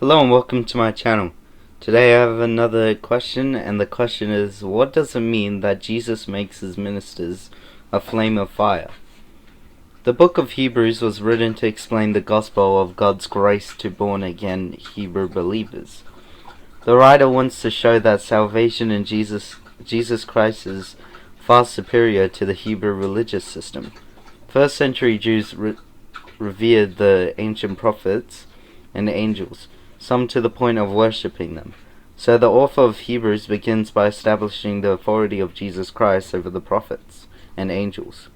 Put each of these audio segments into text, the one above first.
Hello and welcome to my channel. Today I have another question, and the question is, what does it mean that Jesus makes his ministers a flame of fire? The book of Hebrews was written to explain the gospel of God's grace to born-again Hebrew believers. The writer wants to show that salvation in Jesus Christ is far superior to the Hebrew religious system. First century Jews revered the ancient prophets and angels, some to the point of worshipping them. So the author of Hebrews begins by establishing the authority of Jesus Christ over the prophets and angels.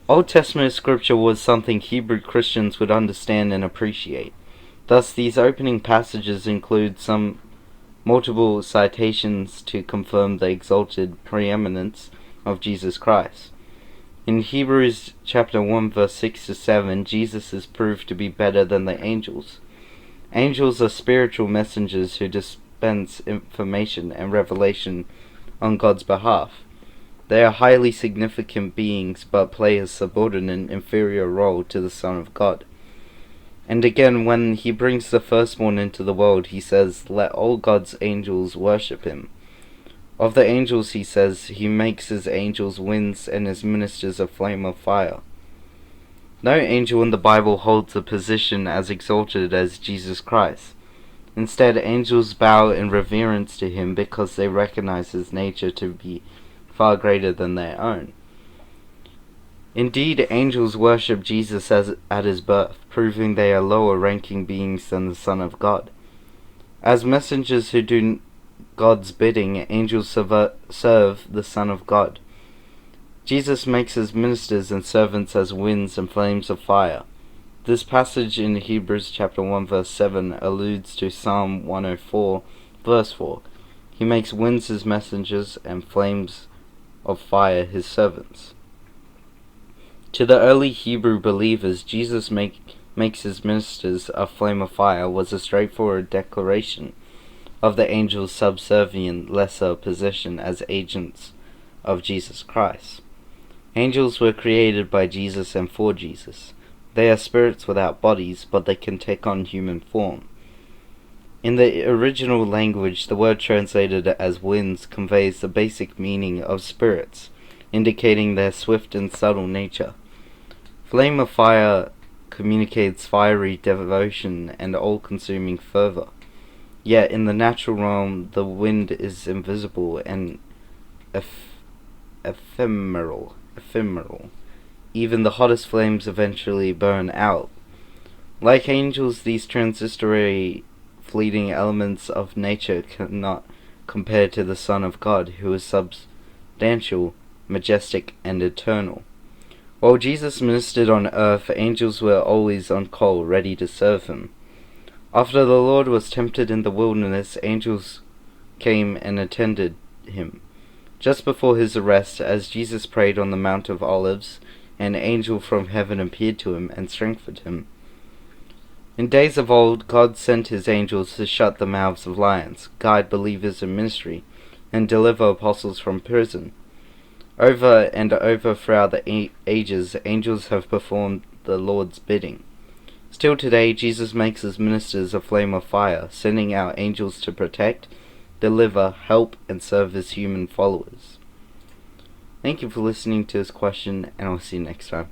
Old Testament scripture was something Hebrew Christians would understand and appreciate. Thus, these opening passages include some multiple citations to confirm the exalted preeminence of Jesus Christ. In Hebrews chapter 1 verse 6 to 7, Jesus is proved to be better than the angels. Angels are spiritual messengers who dispense information and revelation on God's behalf. They are highly significant beings, but play a subordinate, inferior role to the Son of God. And again, when he brings the firstborn into the world, he says, "Let all God's angels worship him." Of the angels, he says, he makes his angels winds and his ministers a flame of fire. No angel in the Bible holds a position as exalted as Jesus Christ. Instead, angels bow in reverence to him because they recognize his nature to be far greater than their own. Indeed, angels worship Jesus at his birth, proving they are lower-ranking beings than the Son of God. As messengers who do God's bidding, angels serve the Son of God. Jesus makes his ministers and servants as winds and flames of fire. This passage in Hebrews chapter 1 verse 7 alludes to Psalm 104 verse 4. He makes winds his messengers and flames of fire his servants. To the early Hebrew believers, Jesus makes his ministers a flame of fire was a straightforward declaration of the angels' subservient lesser position as agents of Jesus Christ. Angels were created by Jesus and for Jesus. They are spirits without bodies, but they can take on human form. In the original language, the word translated as winds conveys the basic meaning of spirits, indicating their swift and subtle nature. Flame of fire communicates fiery devotion and all-consuming fervor. Yet in the natural realm, the wind is invisible and ephemeral. Even the hottest flames eventually burn out. Like angels, these transitory, fleeting elements of nature cannot compare to the Son of God, who is substantial, majestic, and eternal. While Jesus ministered on earth, angels were always on call, ready to serve him. After the Lord was tempted in the wilderness, angels came and attended him. Just before his arrest, as Jesus prayed on the Mount of Olives, an angel from heaven appeared to him and strengthened him. In days of old, God sent his angels to shut the mouths of lions, guide believers in ministry, and deliver apostles from prison. Over and over throughout the ages, angels have performed the Lord's bidding. Still today, Jesus makes his ministers a flame of fire, sending out angels to protect, deliver, help, and serve his human followers. Thank you for listening to this question, and I'll see you next time.